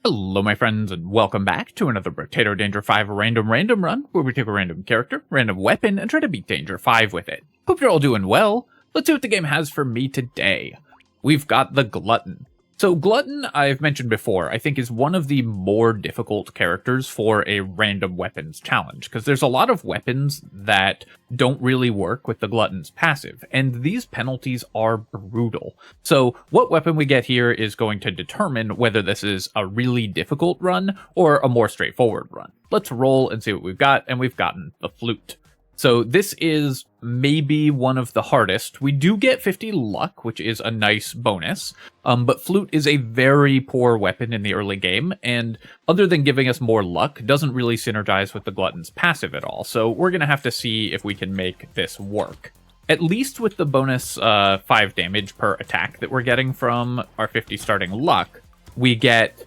Hello my friends and welcome back to another Brotato Danger 5 random run, where we take a random character, random weapon, and try to beat Danger 5 with it. Hope you're all doing well. Let's see what the game has for me today. We've got the Glutton. So Glutton, I've mentioned before, I think is one of the more difficult characters for a random weapons challenge, because there's a lot of weapons that don't really work with the Glutton's passive, and these penalties are brutal. So what weapon we get here is going to determine whether this is a really difficult run or a more straightforward run. Let's roll and see what we've got, and we've gotten the Flute. So this is maybe one of the hardest. We do get 50 luck, which is a nice bonus, but Flute is a very poor weapon in the early game, and other than giving us more luck, doesn't really synergize with the Glutton's passive at all, so we're going to have to see if we can make this work. At least with the bonus 5 damage per attack that we're getting from our 50 starting luck, we get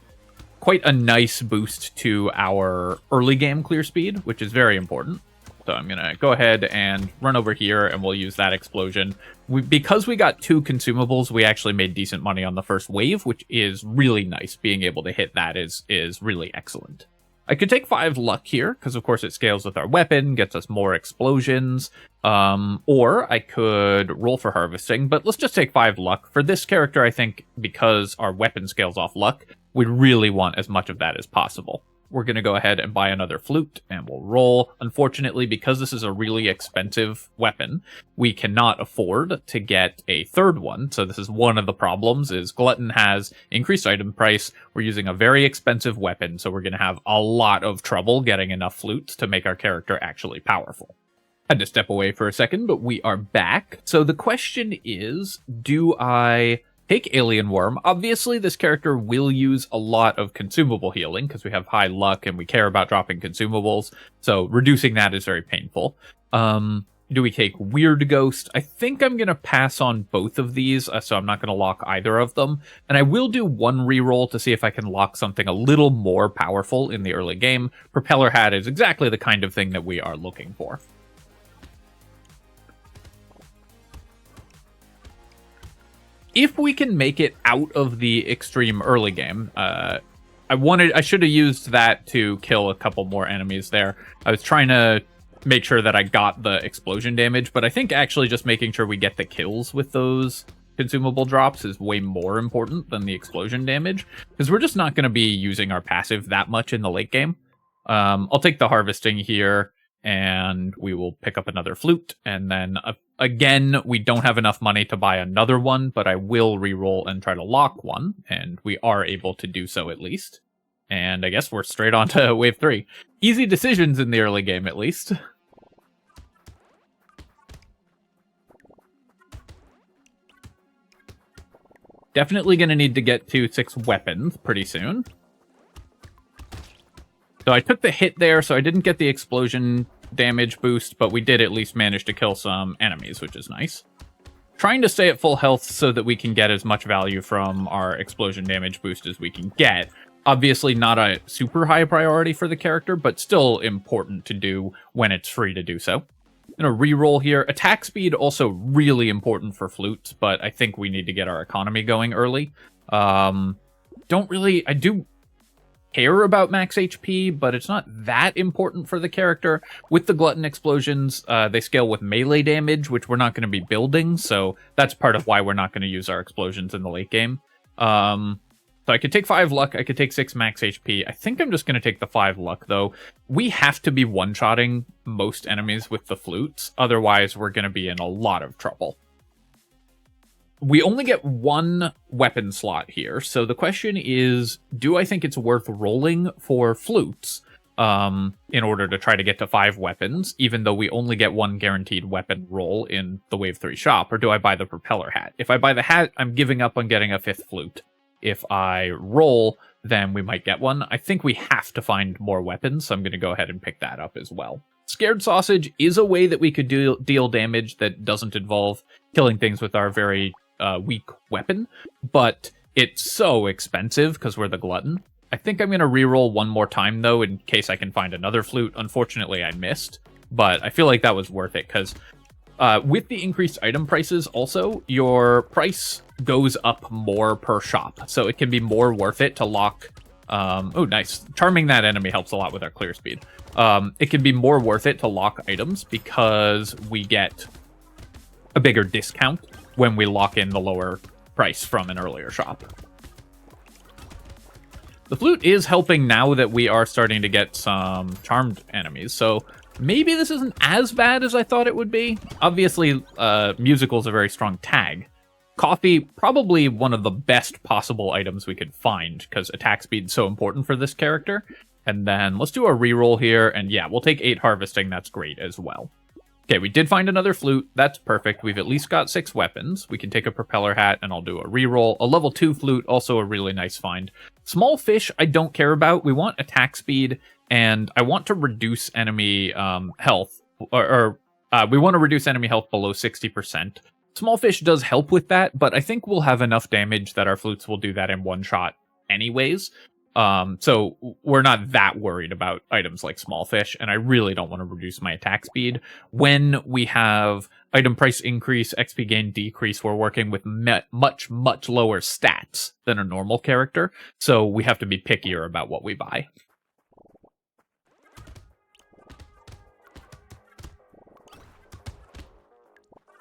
quite a nice boost to our early game clear speed, which is very important. So I'm going to go ahead and run over here and we'll use that explosion. Because we got 2 consumables, we actually made decent money on the first wave, which is really nice. Being able to hit that is really excellent. I could take 5 luck here, because of course it scales with our weapon, gets us more explosions, or I could roll for harvesting, but let's just take 5 luck. For this character, I think because our weapon scales off luck, we really want as much of that as possible. We're going to go ahead and buy another Flute, and we'll roll. Unfortunately, because this is a really expensive weapon, we cannot afford to get a third one. So this is one of the problems, is Glutton has increased item price. We're using a very expensive weapon, so we're going to have a lot of trouble getting enough Flutes to make our character actually powerful. Had to step away for a second, but we are back. So the question is, do I take Alien Worm? Obviously, this character will use a lot of consumable healing because we have high luck and we care about dropping consumables. So reducing that is very painful. Do we take Weird Ghost? I think I'm going to pass on both of these, so I'm not going to lock either of them. And I will do one reroll to see if I can lock something a little more powerful in the early game. Propeller Hat is exactly the kind of thing that we are looking for. If we can make it out of the extreme early game, I should have used that to kill a couple more enemies there. I was trying to make sure that I got the explosion damage, but I think actually just making sure we get the kills with those consumable drops is way more important than the explosion damage, because we're just not going to be using our passive that much in the late game. I'll take the harvesting here, and we will pick up another Flute, and then again, we don't have enough money to buy another one, but I will reroll and try to lock one, and we are able to do so at least. And I guess we're straight on to wave 3. Easy decisions in the early game, at least. Definitely going to need to get to 6 weapons pretty soon. So I took the hit there, so I didn't get the explosion damage boost, but we did at least manage to kill some enemies, which is nice. Trying to stay at full health so that we can get as much value from our explosion damage boost as we can get. Obviously not a super high priority for the character, but still important to do when it's free to do so. I'm going to reroll here. Attack speed also really important for Flutes, but I think we need to get our economy going early. I do care about max HP, but it's not that important for the character. With the Glutton explosions, they scale with melee damage, which we're not going to be building, so that's part of why we're not going to use our explosions in the late game. So I could take 5 luck, I could take 6 max HP. I think I'm just going to take the 5 luck, though. We have to be one-shotting most enemies with the Flutes, otherwise we're going to be in a lot of trouble. We only get 1 weapon slot here, so the question is, do I think it's worth rolling for Flutes in order to try to get to 5 weapons, even though we only get 1 guaranteed weapon roll in the Wave 3 shop, or do I buy the Propeller Hat? If I buy the hat, I'm giving up on getting a 5th Flute. If I roll, then we might get one. I think we have to find more weapons, so I'm going to go ahead and pick that up as well. Scared Sausage is a way that we could deal damage that doesn't involve killing things with our very weak weapon, but it's so expensive because we're the Glutton. I think I'm going to reroll one more time, though, in case I can find another Flute. Unfortunately, I missed, but I feel like that was worth it, because with the increased item prices also, your price goes up more per shop, so it can be more worth it to lock Oh, nice. Charming that enemy helps a lot with our clear speed. It can be more worth it to lock items because we get a bigger discount when we lock in the lower price from an earlier shop. The flute is helping now that we are starting to get some charmed enemies, so maybe this isn't as bad as I thought it would be. Obviously, musical's a very strong tag. Coffee, probably one of the best possible items we could find, because attack speed's so important for this character. And then let's do a reroll here, and yeah, we'll take 8 harvesting, that's great as well. Okay, we did find another flute. That's perfect. We've at least got 6 weapons. We can take a propeller hat, and I'll do a reroll. A level 2 flute, also a really nice find. Small fish, I don't care about. We want attack speed, and I want to reduce enemy health. We want to reduce enemy health below 60%. Small fish does help with that, but I think we'll have enough damage that our flutes will do that in one shot anyways. So we're not that worried about items like small fish, and I really don't want to reduce my attack speed. When we have item price increase, XP gain decrease, we're working with much, much lower stats than a normal character, so we have to be pickier about what we buy.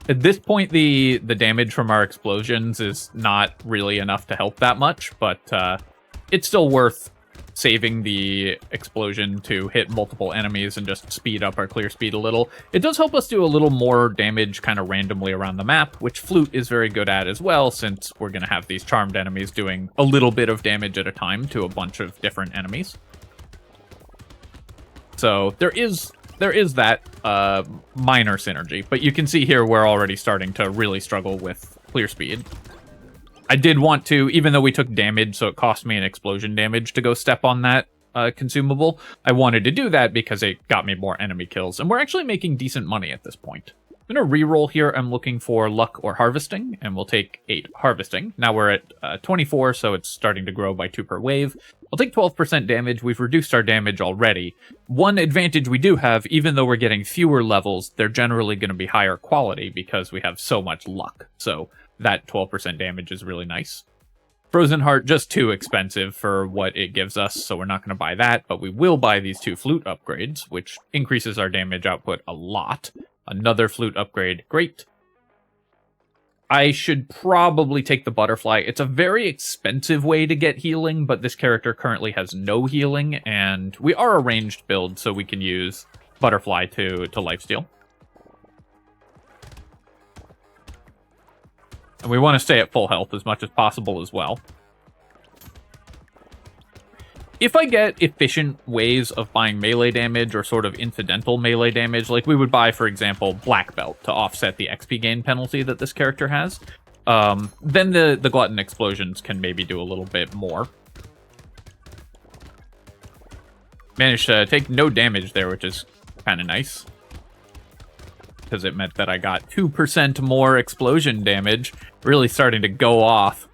At this point, the damage from our explosions is not really enough to help that much, but it's still worth saving the explosion to hit multiple enemies and just speed up our clear speed a little. It does help us do a little more damage kind of randomly around the map, which Flute is very good at as well, since we're going to have these charmed enemies doing a little bit of damage at a time to a bunch of different enemies. So there is that minor synergy, but you can see here we're already starting to really struggle with clear speed. I did want to, even though we took damage, so it cost me an explosion damage to go step on that consumable, I wanted to do that because it got me more enemy kills, and we're actually making decent money at this point. I'm going to reroll here. I'm looking for luck or harvesting, and we'll take 8 harvesting. Now we're at 24, so it's starting to grow by 2 per wave. I'll take 12% damage. We've reduced our damage already. One advantage we do have, even though we're getting fewer levels, they're generally going to be higher quality because we have so much luck. So that 12% damage is really nice. Frozen Heart, just too expensive for what it gives us, so we're not going to buy that, but we will buy these 2 flute upgrades, which increases our damage output a lot. Another flute upgrade, great. I should probably take the butterfly. It's a very expensive way to get healing, but this character currently has no healing, and we are a ranged build, so we can use butterfly to lifesteal. And we want to stay at full health as much as possible as well. If I get efficient ways of buying melee damage or sort of incidental melee damage, like we would buy, for example, Black Belt to offset the XP gain penalty that this character has, then the Glutton explosions can maybe do a little bit more. Managed to take no damage there, which is kind of nice, because it meant that I got 2% more explosion damage, really starting to go off.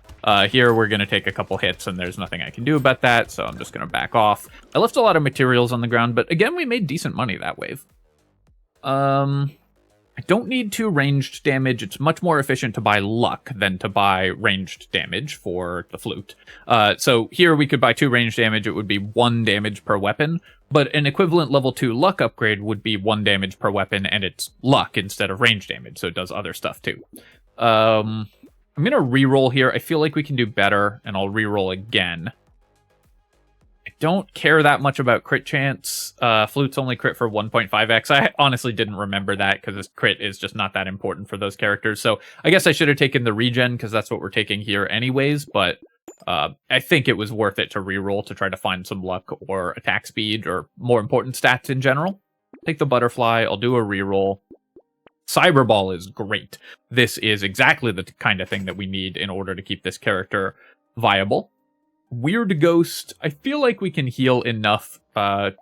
Here we're going to take a couple hits, and there's nothing I can do about that, so I'm just going to back off. I left a lot of materials on the ground, but again, we made decent money that wave. I don't need 2 ranged damage. It's much more efficient to buy luck than to buy ranged damage for the flute. So here we could buy 2 ranged damage. It would be 1 damage per weapon, but an equivalent level 2 luck upgrade would be 1 damage per weapon, and it's luck instead of range damage, so it does other stuff too. I'm going to reroll here. I feel like we can do better, and I'll reroll again. I don't care that much about crit chance. Flute's only crit for 1.5x. I honestly didn't remember that because this crit is just not that important for those characters. So I guess I should have taken the regen because that's what we're taking here anyways, but I think it was worth it to reroll to try to find some luck or attack speed or more important stats in general. Take the butterfly. I'll do a reroll. Cyberball is great. This is exactly the kind of thing that we need in order to keep this character viable. Weird Ghost, I feel like we can heal enough,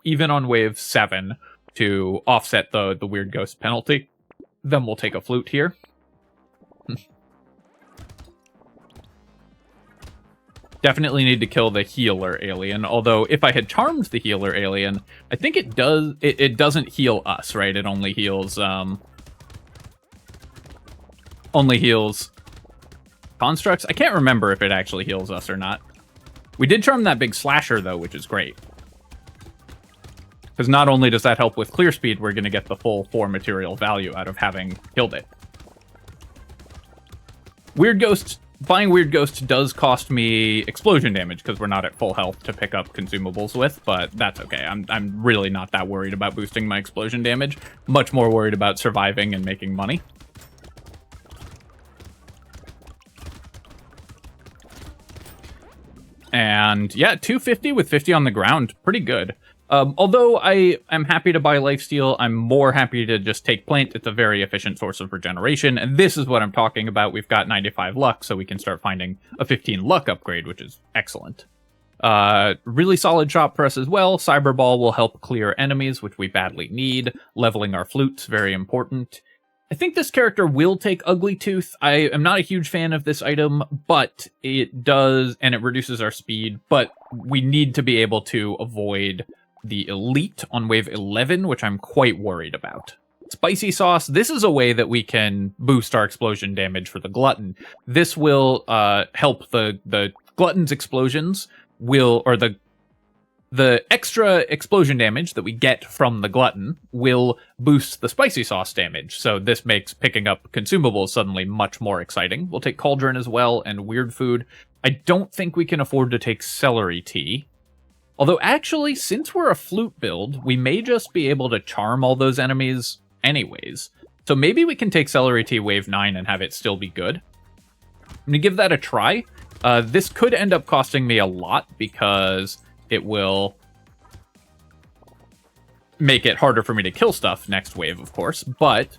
even on wave 7, to offset the Weird Ghost penalty. Then we'll take a flute here. Definitely need to kill the healer alien, although if I had charmed the healer alien, I think it doesn't heal us, right? It only heals constructs. I can't remember if it actually heals us or not. We did charm that big slasher, though, which is great. Because not only does that help with clear speed, we're going to get the full 4 material value out of having killed it. Weird Ghost, buying Weird Ghost does cost me explosion damage because we're not at full health to pick up consumables with, but that's okay. I'm really not that worried about boosting my explosion damage. Much more worried about surviving and making money. And yeah, 250 with 50 on the ground, pretty good. Although I am happy to buy lifesteal, I'm more happy to just take plant. It's a very efficient source of regeneration, and this is what I'm talking about. We've got 95 luck, so we can start finding a 15 luck upgrade, which is excellent. Really solid shop for us as well. Cyberball will help clear enemies, which we badly need. Leveling our flutes, very important. I think this character will take Ugly Tooth. I am not a huge fan of this item, but it does, and it reduces our speed, but we need to be able to avoid the elite on wave 11, which I'm quite worried about. Spicy sauce, this is a way that we can boost our explosion damage for the Glutton. This will help the Glutton's explosions or the extra explosion damage that we get from the Glutton will boost the spicy sauce damage. So this makes picking up consumables suddenly much more exciting. We'll take Cauldron as well and Weird Food. I don't think we can afford to take Celery Tea. Although, actually, since we're a Flute build, we may just be able to charm all those enemies anyways. So maybe we can take Celery Tea wave 9 and have it still be good. I'm going to give that a try. This could end up costing me a lot because it will make it harder for me to kill stuff next wave, of course. But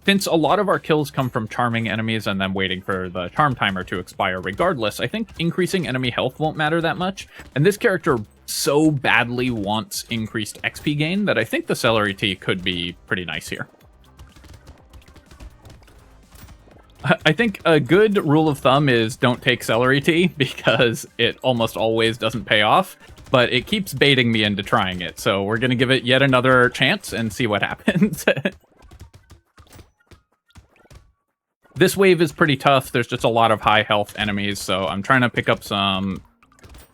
since a lot of our kills come from charming enemies and then waiting for the charm timer to expire regardless, I think increasing enemy health won't matter that much. And this character so badly wants increased XP gain that I think the Celery Tea could be pretty nice here. I think a good rule of thumb is don't take Celery Tea because it almost always doesn't pay off, but it keeps baiting me into trying it. So we're going to give it yet another chance and see what happens. This wave is pretty tough. There's just a lot of high health enemies, so I'm trying to pick up some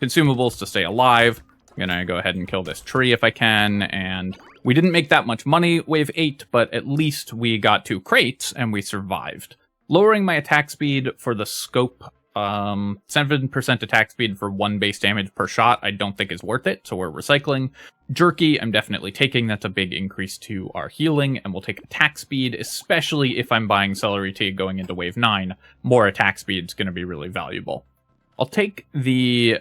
consumables to stay alive. I'm gonna go ahead and kill this tree if I can, and we didn't make that much money, wave 8, but at least we got 2 crates and we survived. Lowering my attack speed for the scope, 7% attack speed for 1 base damage per shot, I don't think is worth it, so we're recycling. Jerky, I'm definitely taking. That's a big increase to our healing, and we'll take attack speed, especially if I'm buying Celery Tea going into wave 9. More attack speed is going to be really valuable. I'll take the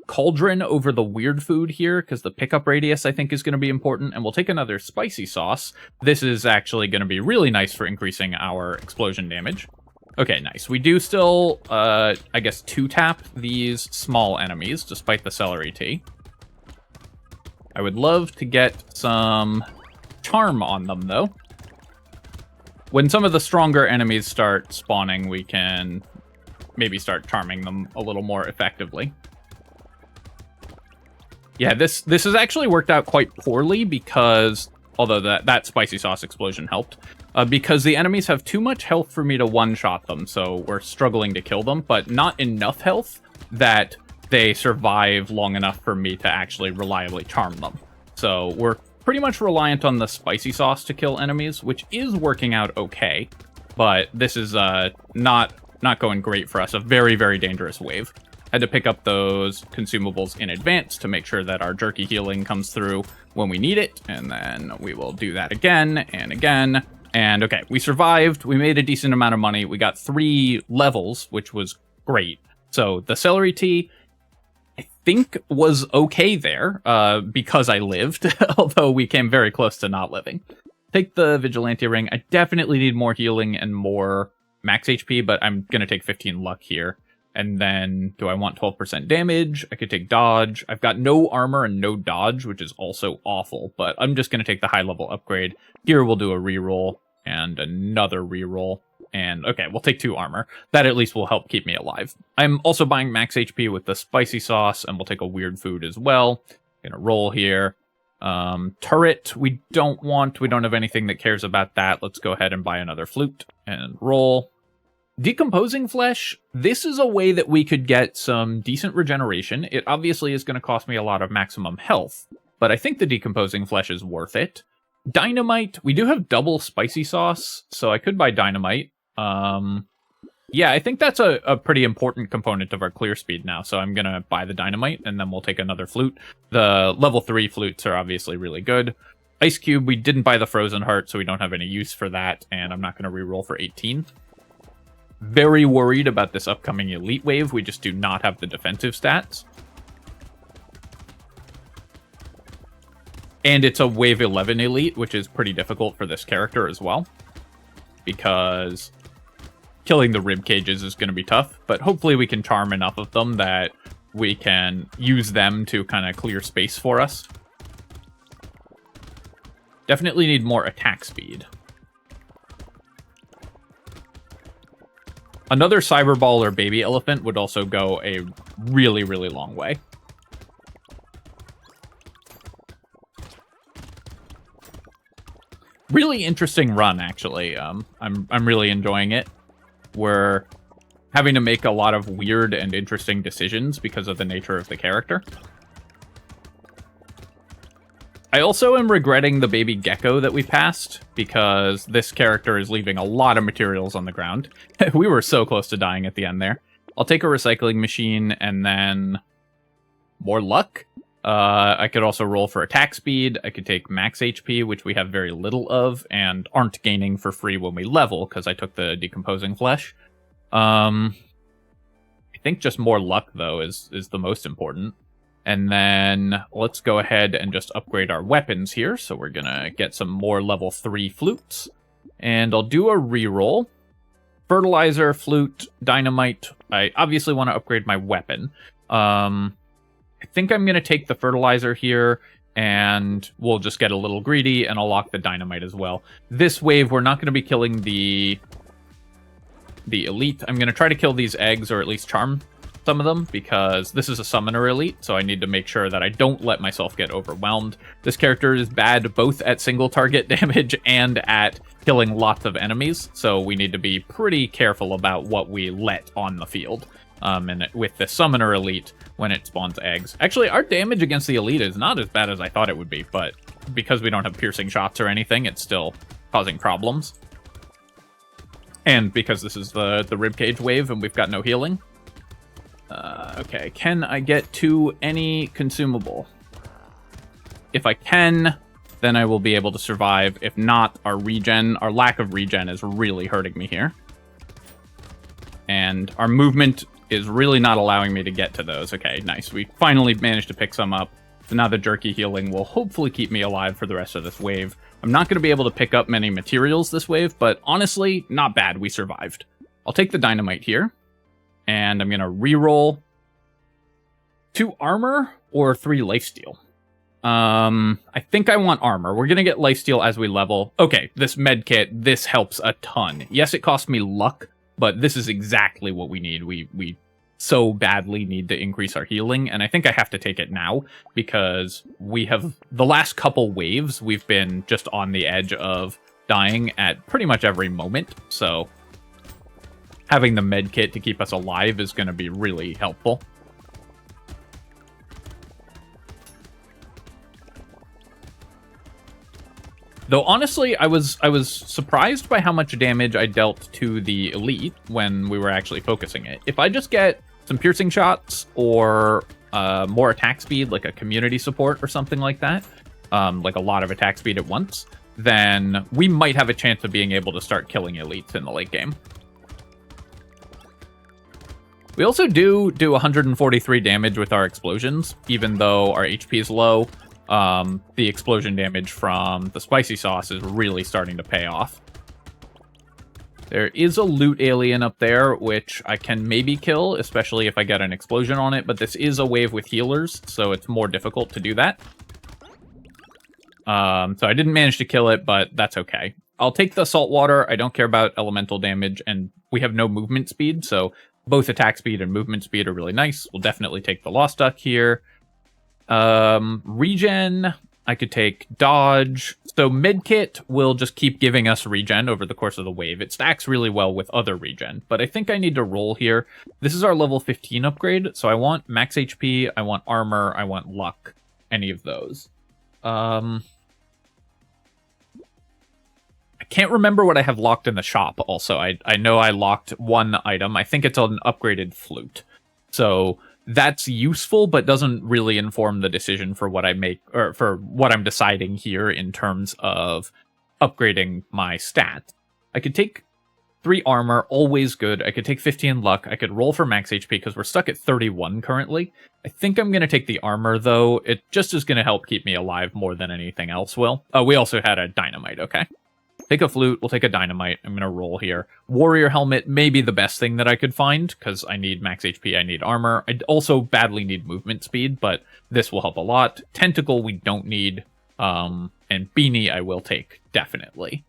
Cauldron over the Weird Food here, because the pickup radius I think is going to be important, and we'll take another Spicy Sauce. This is actually going to be really nice for increasing our explosion damage. Okay, nice. We do still, I guess, 2-tap these small enemies, despite the Celery Tea. I would love to get some charm on them, though. When some of the stronger enemies start spawning, we can maybe start charming them a little more effectively. Yeah, this has actually worked out quite poorly because, although that spicy sauce explosion helped, because the enemies have too much health for me to one-shot them, so we're struggling to kill them, but not enough health that they survive long enough for me to actually reliably charm them. So we're pretty much reliant on the spicy sauce to kill enemies, which is working out okay, but this is not going great for us. A very, very dangerous wave. Had to pick up those consumables in advance to make sure that our jerky healing comes through when we need it, and then we will do that again and again. And okay, we survived. We made a decent amount of money. We got 3 levels, which was great. So the Celery Tea, I think, was okay there because I lived, although we came very close to not living. Take the Vigilante Ring. I definitely need more healing and more max HP, but I'm going to take 15 luck here. And then, do I want 12% damage? I could take dodge. I've got no armor and no dodge, which is also awful, but I'm just going to take the high level upgrade. Here we'll do a reroll and another reroll. And okay, we'll take 2 armor. That at least will help keep me alive. I'm also buying max HP with the spicy sauce, and we'll take a Weird Food as well. Gonna roll here. Turret, we don't want. We don't have anything that cares about that. Let's go ahead and buy another Flute and roll. Decomposing Flesh, this is a way that we could get some decent regeneration. It obviously is going to cost me a lot of maximum health, but I think the Decomposing Flesh is worth it. Dynamite, we do have double spicy sauce, so I could buy Dynamite. Yeah, I think that's a pretty important component of our clear speed now, so I'm going to buy the Dynamite, and then we'll take another Flute. The level 3 Flutes are obviously really good. Ice Cube, we didn't buy the Frozen Heart, so we don't have any use for that, and I'm not going to reroll for 18. Very worried about this upcoming Elite Wave. We just do not have the defensive stats. And it's a Wave 11 Elite, which is pretty difficult for this character as well. Because killing the rib cages is going to be tough. But hopefully we can charm enough of them that we can use them to kind of clear space for us. Definitely need more attack speed. Another Cyber Ball or Baby Elephant would also go a really, really long way. Really interesting run, actually. I'm really enjoying it. We're having to make a lot of weird and interesting decisions because of the nature of the character. I also am regretting the baby gecko that we passed, because this character is leaving a lot of materials on the ground. We were so close to dying at the end there. I'll take a recycling machine, and then more luck. I could also roll for attack speed. I could take max HP, which we have very little of, and aren't gaining for free when we level, because I took the decomposing flesh. I think just more luck, though, is the most important. And then let's go ahead and just upgrade our weapons here. So we're going to get some more level 3 flutes. And I'll do a reroll. Fertilizer, flute, dynamite. I obviously want to upgrade my weapon. I think I'm going to take the fertilizer here, and we'll just get a little greedy, and I'll lock the dynamite as well. This wave, we're not going to be killing the elite. I'm going to try to kill these eggs, or at least charm some of them, because this is a summoner elite, so I need to make sure that I don't let myself get overwhelmed. This character is bad both at single target damage and at killing lots of enemies, so we need to be pretty careful about what we let on the field. And with the summoner elite, when it spawns eggs. Actually, our damage against the elite is not as bad as I thought it would be, but because we don't have piercing shots or anything, it's still causing problems. And because this is the ribcage wave and we've got no healing. Okay, can I get to any consumable? If I can, then I will be able to survive. If not, our lack of regen is really hurting me here. And our movement is really not allowing me to get to those. Okay, nice. We finally managed to pick some up. So now the jerky healing will hopefully keep me alive for the rest of this wave. I'm not going to be able to pick up many materials this wave, but honestly, not bad. We survived. I'll take the dynamite here. And I'm going to reroll 2 armor or 3 lifesteal. I think I want armor. We're going to get lifesteal as we level. Okay, this med kit, this helps a ton. Yes, it cost me luck, but this is exactly what we need. We so badly need to increase our healing, and I think I have to take it now, because we have, the last couple waves, we've been just on the edge of dying at pretty much every moment, so having the med kit to keep us alive is going to be really helpful. Though honestly, I was surprised by how much damage I dealt to the elite when we were actually focusing it. If I just get some piercing shots or more attack speed, like a community support or something like that, like a lot of attack speed at once, then we might have a chance of being able to start killing elites in the late game. We also do 143 damage with our explosions, even though our HP is low. The explosion damage from the spicy sauce is really starting to pay off. There is a loot alien up there, which I can maybe kill, especially if I get an explosion on it, but this is a wave with healers, so it's more difficult to do that. So I didn't manage to kill it, but that's okay. I'll take the salt water. I don't care about elemental damage, and we have no movement speed, so both attack speed and movement speed are really nice. We'll definitely take the Lost Duck here. Regen, I could take dodge. So medkit will just keep giving us regen over the course of the wave. It stacks really well with other regen, but I think I need to roll here. This is our level 15 upgrade, so I want max HP, I want armor, I want luck, any of those. I can't remember what I have locked in the shop also. I know I locked one item. I think it's an upgraded flute. So that's useful, but doesn't really inform the decision for what I make, or for what I'm deciding here in terms of upgrading my stats. I could take 3 armor, always good. I could take 15 luck. I could roll for max HP because we're stuck at 31 currently. I think I'm going to take the armor, though. It just is going to help keep me alive more than anything else will. Oh, we also had a dynamite, okay. Take a flute, we'll take a dynamite. I'm going to roll here. Warrior helmet may be the best thing that I could find, because I need max HP, I need armor. I also badly need movement speed, but this will help a lot. Tentacle we don't need, and beanie I will take, definitely.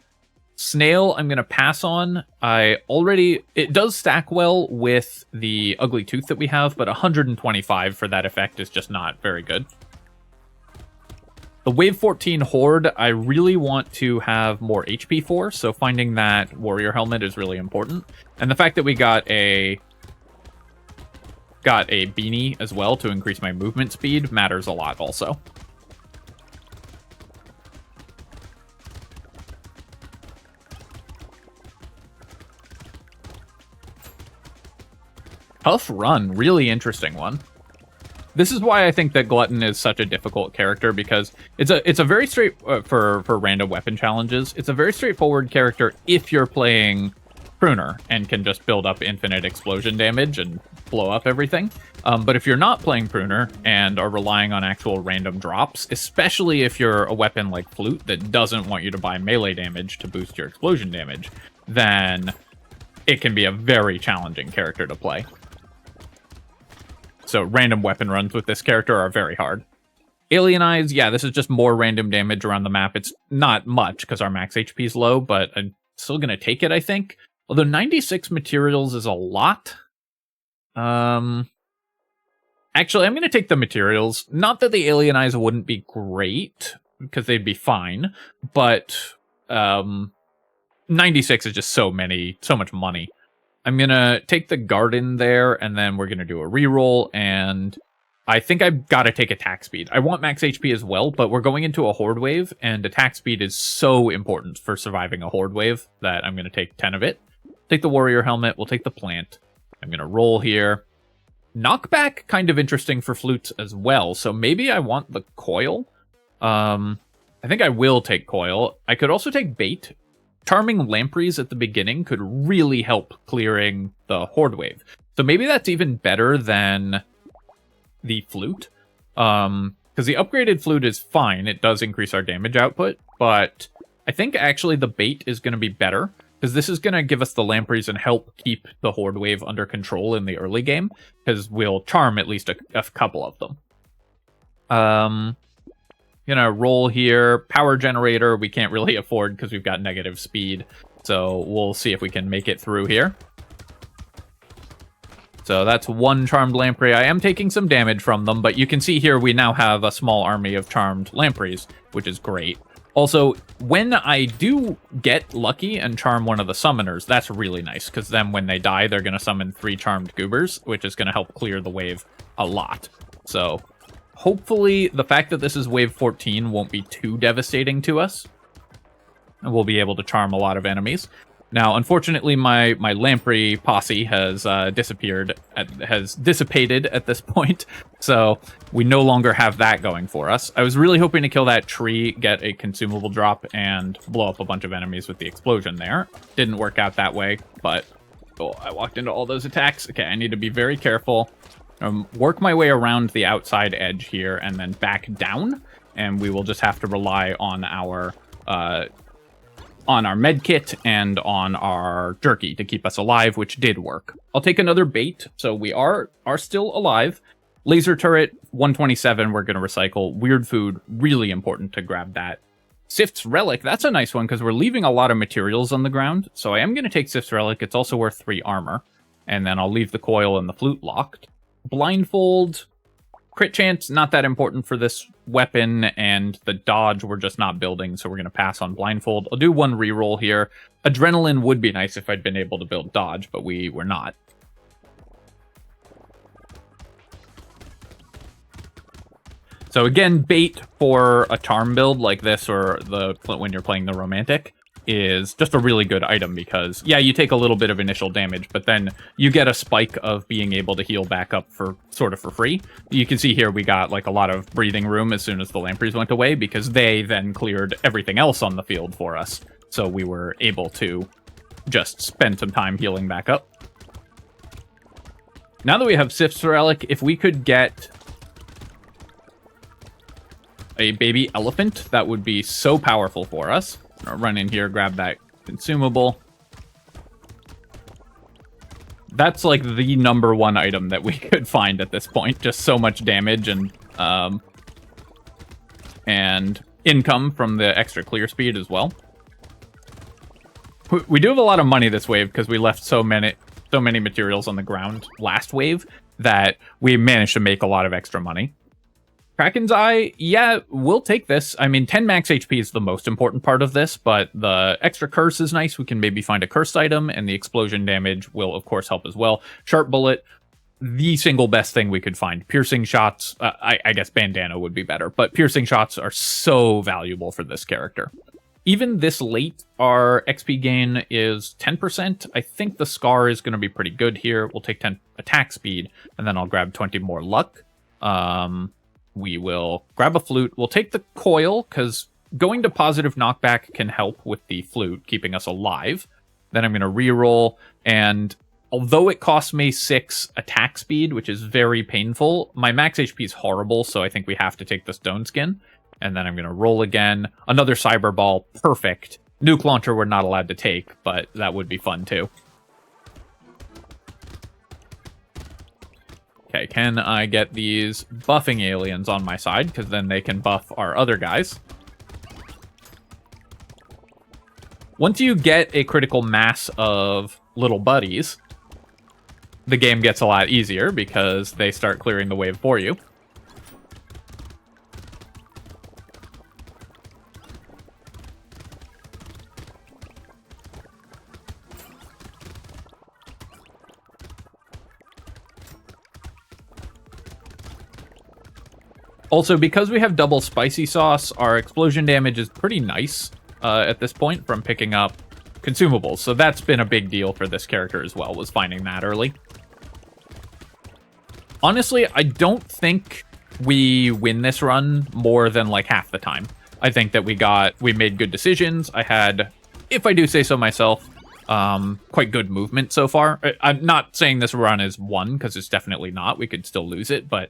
Snail I'm going to pass on. It does stack well with the ugly tooth that we have, but 125 for that effect is just not very good. The Wave 14 Horde, I really want to have more HP for, so finding that Warrior Helmet is really important. And the fact that we got a beanie as well to increase my movement speed matters a lot also. Tough run, really interesting one. This is why I think that Glutton is such a difficult character, because it's a very straight for random weapon challenges. It's a very straightforward character if you're playing Pruner and can just build up infinite explosion damage and blow up everything. But if you're not playing Pruner and are relying on actual random drops, especially if you're a weapon like Flute that doesn't want you to buy melee damage to boost your explosion damage, then it can be a very challenging character to play. So random weapon runs with this character are very hard. Alien Eyes, yeah, this is just more random damage around the map. It's not much because our max HP is low, but I'm still going to take it, I think. Although 96 materials is a lot. Actually, I'm going to take the materials. Not that the Alien Eyes wouldn't be great, because they'd be fine, but 96 is just so much money. I'm going to take the garden there, and then we're going to do a reroll, and I think I've got to take attack speed. I want max HP as well, but we're going into a Horde wave, and attack speed is so important for surviving a Horde wave that I'm going to take 10 of it. Take the Warrior Helmet, we'll take the plant. I'm going to roll here. Knockback, kind of interesting for flutes as well, so maybe I want the coil. I think I will take coil. I could also take bait. Charming Lampreys at the beginning could really help clearing the Horde wave. So maybe that's even better than the flute. Because the upgraded flute is fine. It does increase our damage output. But I think actually the bait is going to be better. Because this is going to give us the Lampreys and help keep the Horde wave under control in the early game. Because we'll charm at least a couple of them. Gonna roll here. Power generator we can't really afford because we've got negative speed, so we'll see if we can make it through here. So that's one charmed lamprey. I am taking some damage from them, but you can see here we now have a small army of charmed lampreys, which is great. Also, when I do get lucky and charm one of the summoners, that's really nice, because then when they die, they're going to summon 3 charmed goobers, which is going to help clear the wave a lot. So hopefully, the fact that this is wave 14 won't be too devastating to us. And we'll be able to charm a lot of enemies. Now, unfortunately, my lamprey posse has dissipated at this point. So we no longer have that going for us. I was really hoping to kill that tree, get a consumable drop, and blow up a bunch of enemies with the explosion there. Didn't work out that way, but oh, I walked into all those attacks. Okay, I need to be very careful. Work my way around the outside edge here and then back down, and we will just have to rely on our med kit and on our jerky to keep us alive, which did work. I'll take another bait, so we are still alive. Laser turret 127 we're going to recycle. Weird food, really important to grab that. Sift's relic, that's a nice one because we're leaving a lot of materials on the ground, so I am going to take Sift's relic. It's also worth 3 armor, and then I'll leave the coil and the flute locked. Blindfold, Crit chance, not that important for this weapon, and the dodge we're just not building, so we're going to pass on blindfold. I'll do one reroll here. Adrenaline would be nice if I'd been able to build dodge, but we were not. So again, bait for a charm build like this, or when you're playing the romantic, is just a really good item because, yeah, you take a little bit of initial damage, but then you get a spike of being able to heal back up for free. You can see here we got like a lot of breathing room as soon as the lampreys went away because they then cleared everything else on the field for us. So we were able to just spend some time healing back up. Now that we have Sif's Relic, if we could get a baby elephant, that would be so powerful for us. I'll run in here, grab that consumable. That's like the #1 item that we could find at this point. Just so much damage and income from the extra clear speed as well. We do have a lot of money this wave because we left so many materials on the ground last wave that we managed to make a lot of extra money. Kraken's Eye, yeah, we'll take this. I mean, 10 max HP is the most important part of this, but the extra curse is nice. We can maybe find a cursed item, and the explosion damage will, of course, help as well. Sharp Bullet, the single best thing we could find. Piercing shots, I guess bandana would be better, but piercing shots are so valuable for this character. Even this late, our XP gain is 10%. I think the Scar is going to be pretty good here. We'll take 10 attack speed, and then I'll grab 20 more luck. We will grab a flute. We'll take the coil, because going to positive knockback can help with the flute, keeping us alive. Then I'm going to reroll, and although it costs me 6 attack speed, which is very painful, my max HP is horrible, so I think we have to take the stone skin. And then I'm going to roll again. Another cyber ball, perfect. Nuke launcher we're not allowed to take, but that would be fun too. Okay, can I get these buffing aliens on my side? Because then they can buff our other guys. Once you get a critical mass of little buddies, the game gets a lot easier because they start clearing the wave for you. Also, because we have double spicy sauce, our explosion damage is pretty nice at this point from picking up consumables. So that's been a big deal for this character as well, was finding that early. Honestly, I don't think we win this run more than like half the time. I think that we made good decisions. I had, if I do say so myself, quite good movement so far. I'm not saying this run is won, because it's definitely not. We could still lose it, but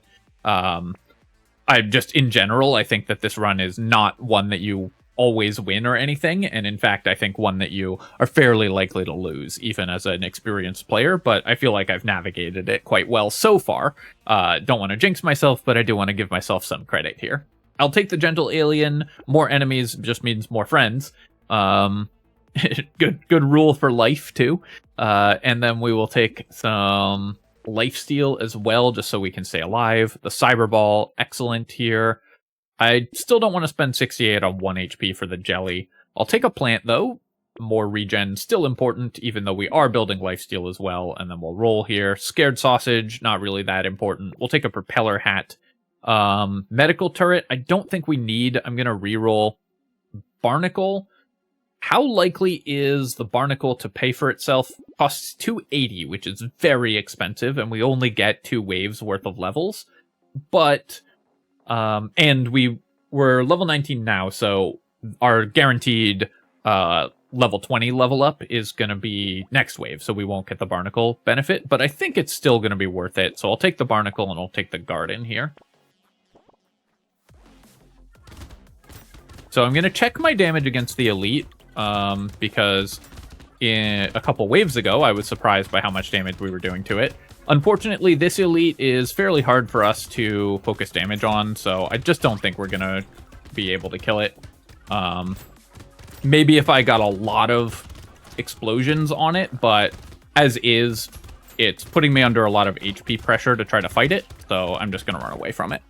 I just, in general, I think that this run is not one that you always win or anything, and in fact, I think one that you are fairly likely to lose, even as an experienced player, but I feel like I've navigated it quite well so far. Don't want to jinx myself, but I do want to give myself some credit here. I'll take the gentle alien. More enemies just means more friends. Good rule for life, too. And then we will take some lifesteal as well, just so we can stay alive. The cyber ball, excellent here. I still don't want to spend 68 on 1 HP for the jelly. I'll take a plant, though. More regen, still important, even though we are building lifesteal as well. And then we'll roll here. Scared sausage, not really that important. We'll take a propeller hat. Medical turret, I don't think we need. I'm going to reroll. Barnacle. How likely is the barnacle to pay for itself? Costs 280, which is very expensive, and we only get 2 waves worth of levels. But, and we're level 19 now, so our guaranteed level 20 level up is going to be next wave, so we won't get the barnacle benefit, but I think it's still going to be worth it. So I'll take the barnacle and I'll take the garden here. So I'm going to check my damage against the elite, because in a couple waves ago, I was surprised by how much damage we were doing to it. Unfortunately, this elite is fairly hard for us to focus damage on, so I just don't think we're going to be able to kill it. Maybe if I got a lot of explosions on it, but as is, it's putting me under a lot of HP pressure to try to fight it, so I'm just going to run away from it.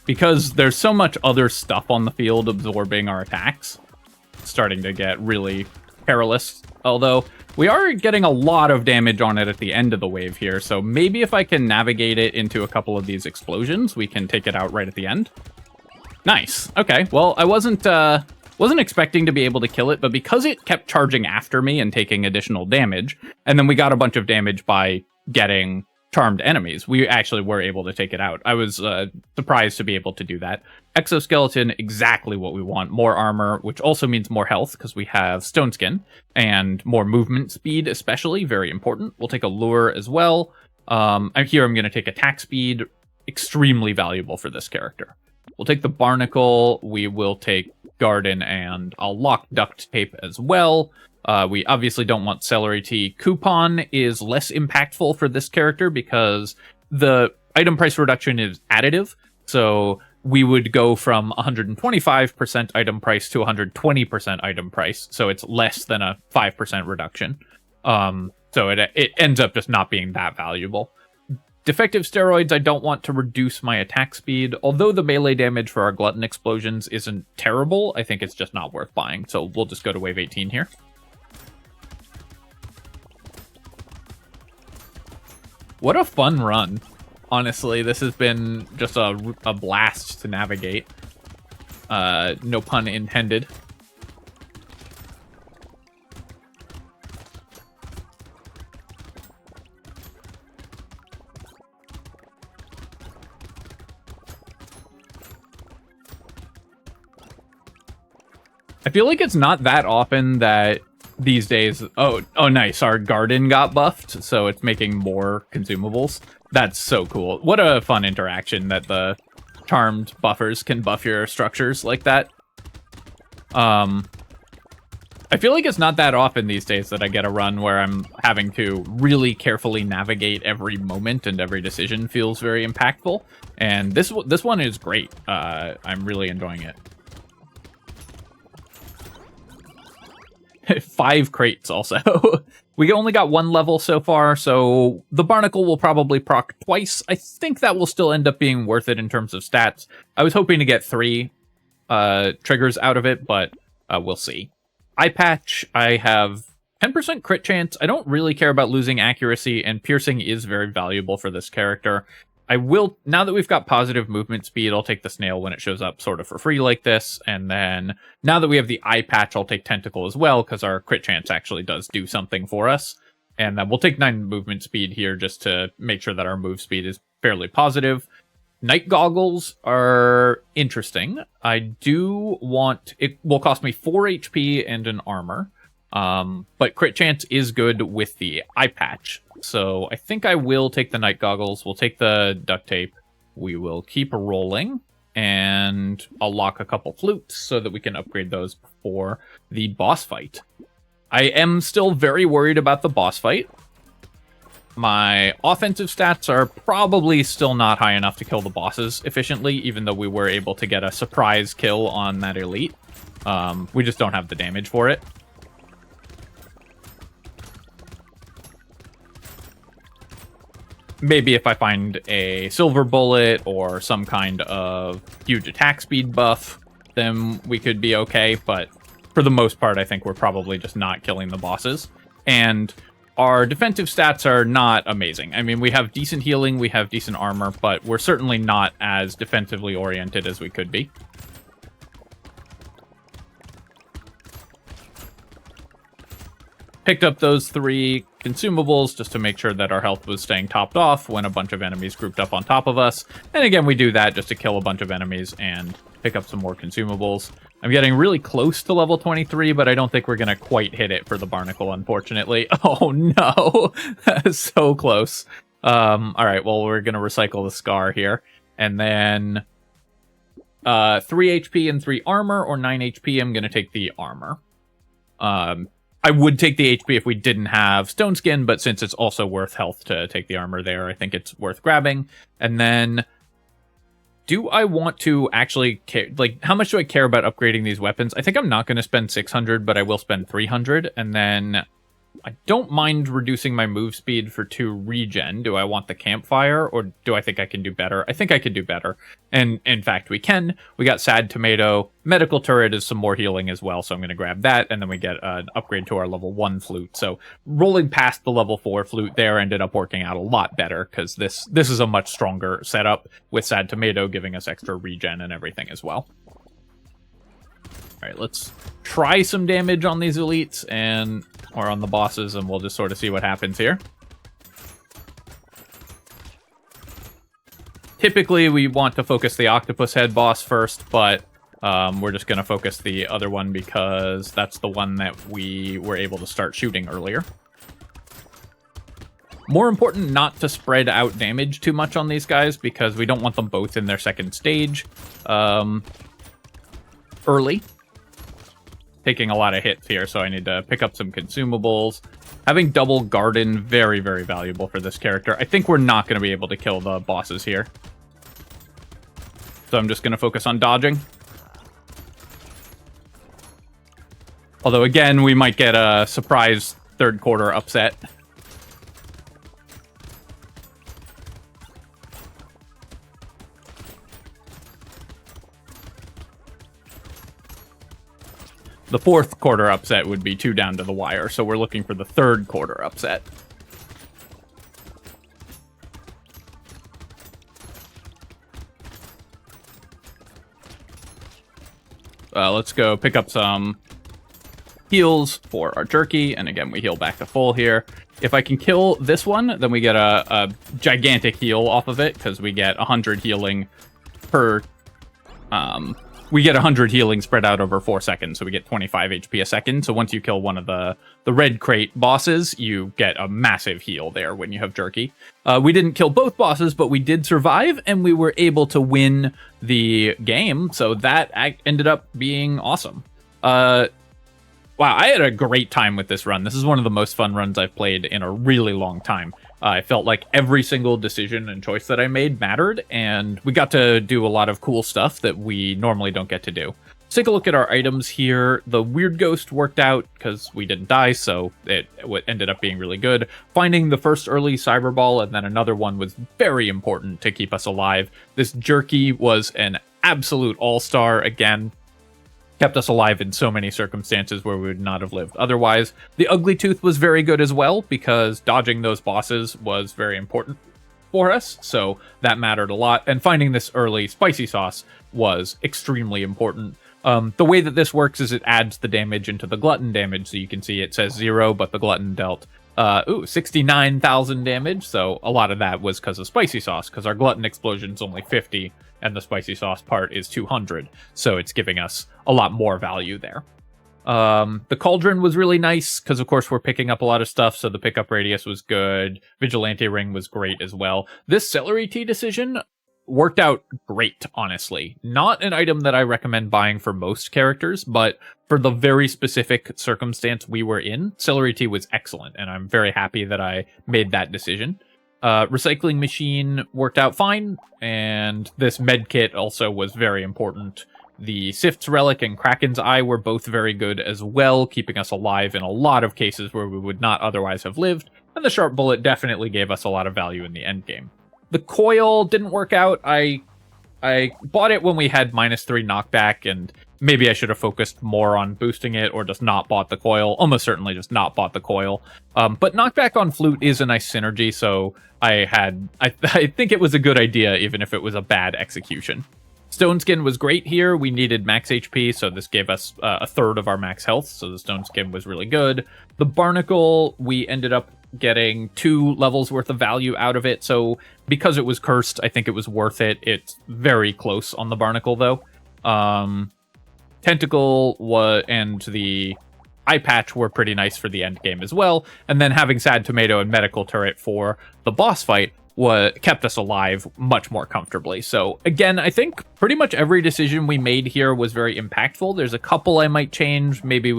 Because there's so much other stuff on the field absorbing our attacks, it's starting to get really perilous. Although, we are getting a lot of damage on it at the end of the wave here, so maybe if I can navigate it into a couple of these explosions, we can take it out right at the end. Nice. Okay, well, I wasn't expecting to be able to kill it, but because it kept charging after me and taking additional damage, and then we got a bunch of damage by getting charmed enemies, we actually were able to take it out. I was surprised to be able to do that. Exoskeleton, exactly what we want. More armor, which also means more health, because we have stone skin, and more movement speed, especially, very important. We'll take a lure as well. I'm going to take attack speed, extremely valuable for this character. We'll take the barnacle, we will take garden, and I'll lock duct tape as well. We obviously don't want celery tea. Coupon is less impactful for this character because the item price reduction is additive. So we would go from 125% item price to 120% item price. So it's less than a 5% reduction. So it ends up just not being that valuable. Defective steroids, I don't want to reduce my attack speed. Although the melee damage for our glutton explosions isn't terrible, I think it's just not worth buying. So we'll just go to wave 18 here. What a fun run. Honestly, this has been just a blast to navigate. No pun intended. I feel like it's not that often that these days... Oh, nice. Our garden got buffed, so it's making more consumables. That's so cool. What a fun interaction that the charmed buffers can buff your structures like that. I feel like it's not that often these days that I get a run where I'm having to really carefully navigate every moment and every decision feels very impactful. And this one is great. I'm really enjoying it. 5 crates also. We only got 1 level so far, so the barnacle will probably proc twice. I think that will still end up being worth it in terms of stats. I was hoping to get 3 triggers out of it, but we'll see. Eye patch, I have 10% crit chance. I don't really care about losing accuracy, and piercing is very valuable for this character. I will, now that we've got positive movement speed, I'll take the snail when it shows up sort of for free like this. And then now that we have the eye patch, I'll take tentacle as well, because our crit chance actually does do something for us. And then we'll take 9 movement speed here just to make sure that our move speed is fairly positive. Night goggles are interesting. I do want, it will cost me 4 HP and an armor. But crit chance is good with the eye patch. So I think I will take the night goggles. We'll take the duct tape. We will keep rolling. And I'll lock a couple flutes so that we can upgrade those before the boss fight. I am still very worried about the boss fight. My offensive stats are probably still not high enough to kill the bosses efficiently, even though we were able to get a surprise kill on that elite. We just don't have the damage for it. Maybe if I find a silver bullet or some kind of huge attack speed buff, then we could be okay. But for the most part, I think we're probably just not killing the bosses. And our defensive stats are not amazing. I mean, we have decent healing, we have decent armor, but we're certainly not as defensively oriented as we could be. Picked up those 3 consumables just to make sure that our health was staying topped off when a bunch of enemies grouped up on top of us. And again, we do that just to kill a bunch of enemies and pick up some more consumables. I'm getting really close to level 23, but I don't think we're going to quite hit it for the barnacle, unfortunately. Oh no, that is so close. All right, well, we're going to recycle the scar here. And then 3 HP and 3 armor, or 9 HP, I'm going to take the armor. I would take the HP if we didn't have stone skin, but since it's also worth health to take the armor there, I think it's worth grabbing. And then do I want to actually care? Like, how much do I care about upgrading these weapons? I think I'm not going to spend 600, but I will spend 300. And then I don't mind reducing my move speed for 2 regen. Do I want the campfire, or do I think I can do better? I think I can do better. And in fact, we can. We got Sad Tomato. Medical Turret is some more healing as well, so I'm going to grab that. And then we get an upgrade to our level 1 Flute. So rolling past the level 4 Flute there ended up working out a lot better, because this is a much stronger setup with Sad Tomato giving us extra regen and everything as well. All right, let's try some damage on these elites or on the bosses, and we'll just sort of see what happens here. Typically, we want to focus the octopus head boss first, but we're just going to focus the other one because that's the one that we were able to start shooting earlier. More important not to spread out damage too much on these guys because we don't want them both in their second stage early. Taking a lot of hits here, so I need to pick up some consumables. Having double garden, very, very valuable for this character. I think we're not going to be able to kill the bosses here. So I'm just going to focus on dodging. Although, again, we might get a surprise third quarter upset. The fourth quarter upset would be 2 down to the wire, so we're looking for the third quarter upset. Let's go pick up some heals for our jerky, and again, we heal back to full here. If I can kill this one, then we get a gigantic heal off of it, because we get 100 healing per... we get 100 healing spread out over 4 seconds, so we get 25 HP a second. So once you kill one of the red crate bosses, you get a massive heal there when you have jerky. We didn't kill both bosses, but we did survive, and we were able to win the game, so that ended up being awesome. Wow, I had a great time with this run. This is one of the most fun runs I've played in a really long time. I felt like every single decision and choice that I made mattered, and we got to do a lot of cool stuff that we normally don't get to do. Let's take a look at our items here. The Weird Ghost worked out because we didn't die, so it ended up being really good. Finding the first early Cyber Ball and then another one was very important to keep us alive. This Jerky was an absolute all-star again. Kept us alive in so many circumstances where we would not have lived otherwise. The Ugly Tooth was very good as well, because dodging those bosses was very important for us, so that mattered a lot. And finding this early Spicy Sauce was extremely important. The way that this works is it adds the damage into the Glutton damage, so you can see it says 0, but the Glutton dealt 69,000 damage, so a lot of that was because of Spicy Sauce, because our Glutton explosion's only 50, and the Spicy Sauce part is 200, so it's giving us a lot more value there. The Cauldron was really nice, because of course we're picking up a lot of stuff, so the pickup radius was good. Vigilante Ring was great as well. This Celery Tea decision worked out great, honestly. Not an item that I recommend buying for most characters, but for the very specific circumstance we were in, Celery Tea was excellent, and I'm very happy that I made that decision. Recycling Machine worked out fine, and this med kit also was very important. The Sift's Relic and Kraken's Eye were both very good as well, keeping us alive in a lot of cases where we would not otherwise have lived, and the Sharp Bullet definitely gave us a lot of value in the endgame. The Coil didn't work out. I bought it when we had -3 knockback, and maybe I should have focused more on boosting it, or just not bought the Coil. Almost certainly just not bought the Coil. But knockback on Flute is a nice synergy, so I think it was a good idea, even if it was a bad execution. Stone Skin was great here. We needed max HP, so this gave us a third of our max health, so the Stone Skin was really good. The Barnacle, we ended up getting 2 levels worth of value out of it, so because it was cursed, I think it was worth it. It's very close on the Barnacle, though. Tentacle and the Eye Patch were pretty nice for the end game as well, and then having Sad Tomato and Medical Turret for the boss fight kept us alive much more comfortably. So again, I think pretty much every decision we made here was very impactful. There's a couple I might change. Maybe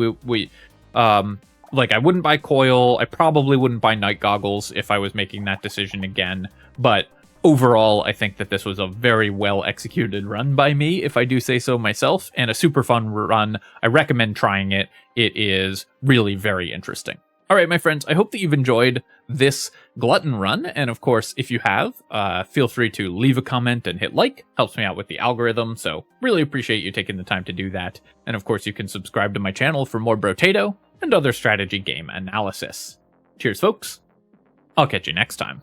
like, I wouldn't buy Coil. I probably wouldn't buy Night Goggles if I was making that decision again. But overall, I think that this was a very well executed run by me, if I do say so myself, and a super fun run. I recommend trying it. It is really very interesting. All right, my friends, I hope that you've enjoyed this Glutton run. And of course, if you have, feel free to leave a comment and hit like. Helps me out with the algorithm. So really appreciate you taking the time to do that. And of course, you can subscribe to my channel for more Brotato and other strategy game analysis. Cheers, folks. I'll catch you next time.